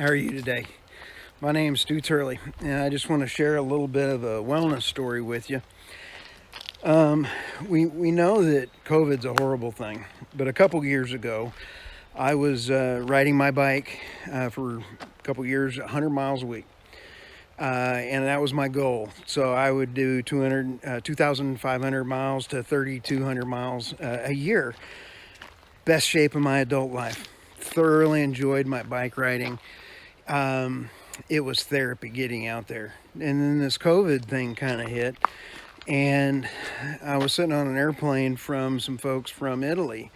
How are you today? My name's Stu Turley, and I just want to share a little bit of a wellness story with you. We know that COVID's a horrible thing, but a couple years ago, I was riding my bike for a couple years, 100 miles a week, and that was my goal. So I would do 2,500 miles to 3,200 miles a year. Best shape of my adult life. Thoroughly enjoyed my bike riding. It was therapy getting out there. And then this COVID thing kind of hit, and I was sitting on an airplane from some folks from Italy.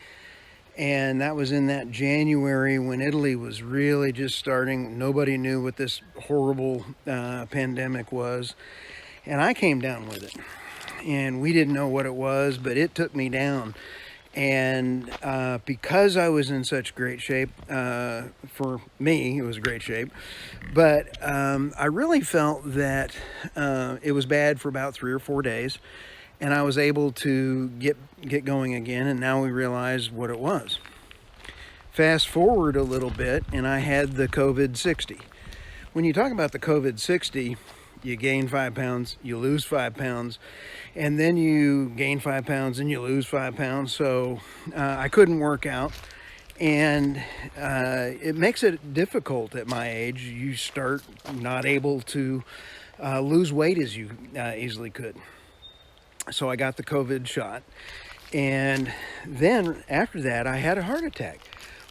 And that was in that January when Italy was really just starting. Nobody knew what this horrible pandemic was. And I came down with it. And we didn't know what it was, but it took me down. And because I was in such great shape, for me, it was great shape, but I really felt that it was bad for about 3 or 4 days, and I was able to get going again, and now we realize what it was. Fast forward a little bit, and I had the COVID 60. When you talk about the COVID 60, you gain 5 pounds, you lose 5 pounds, and then you gain 5 pounds and you lose 5 pounds. So I couldn't work out, and it makes it difficult at my age. You start not able to lose weight as you easily could. So I got the COVID shot, and then after that I had a heart attack.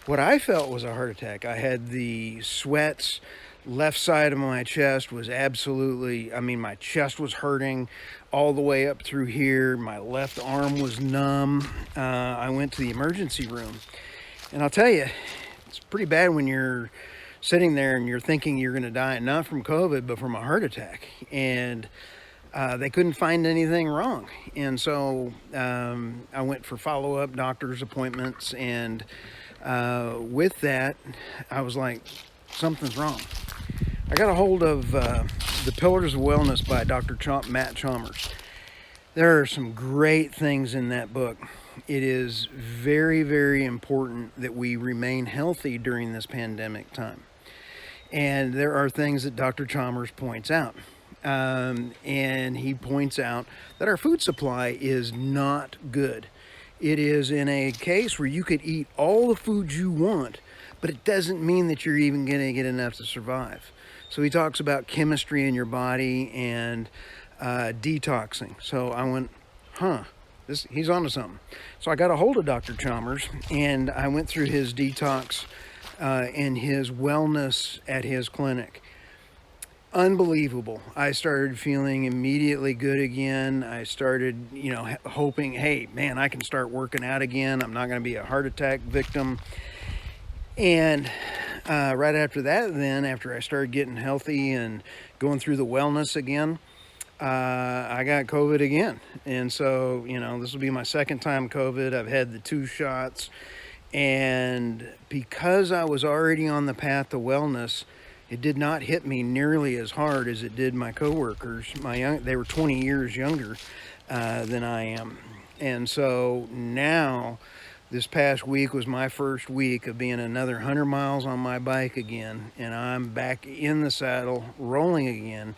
What I felt was a heart attack. I had the sweats. Left side of my chest was absolutely, my chest was hurting all the way up through here. My left arm was numb. I went to the emergency room. And I'll tell you, it's pretty bad when you're sitting there and you're thinking you're going to die, not from COVID, but from a heart attack. And they couldn't find anything wrong. And so I went for follow-up doctor's appointments. And with that, I was like, something's wrong. I got a hold of The Pillars of Wellness by Dr. Matt Chalmers. There are some great things in that book. It is very, very important that we remain healthy during this pandemic time. And there are things that Dr. Chalmers points out. And he points out that our food supply is not good. It is in a case where you could eat all the food you want, but it doesn't mean that you're even going to get enough to survive. So he talks about chemistry in your body and detoxing. So I went, he's onto something. So I got a hold of Dr. Chalmers, and I went through his detox and his wellness at his clinic. Unbelievable. I started feeling immediately good again. I started, hoping, hey, man, I can start working out again. I'm not going to be a heart attack victim. And right after that, then, after I started getting healthy and going through the wellness again, I got COVID again. And so, this will be my second time COVID. I've had the 2 shots. And because I was already on the path to wellness, it did not hit me nearly as hard as it did my coworkers. They were 20 years younger than I am. And so now, this past week was my first week of being another 100 miles on my bike again, and I'm back in the saddle, rolling again.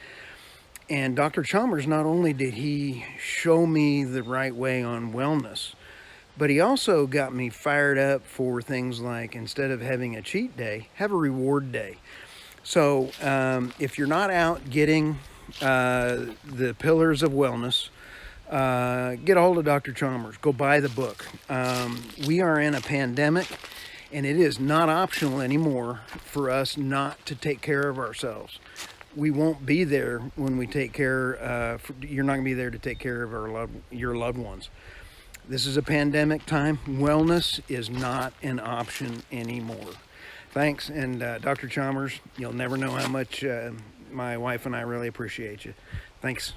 And Dr. Chalmers, not only did he show me the right way on wellness, but he also got me fired up for things like, instead of having a cheat day, have a reward day. So if you're not out getting the Pillars of Wellness, get a hold of Dr. Chalmers. Go buy the book. We are in a pandemic, and it is not optional anymore for us not to take care of ourselves. We won't be there when we take care. You're not going to be there to take care of your loved ones. This is a pandemic time. Wellness is not an option anymore. Thanks, and Dr. Chalmers, you'll never know how much my wife and I really appreciate you. Thanks.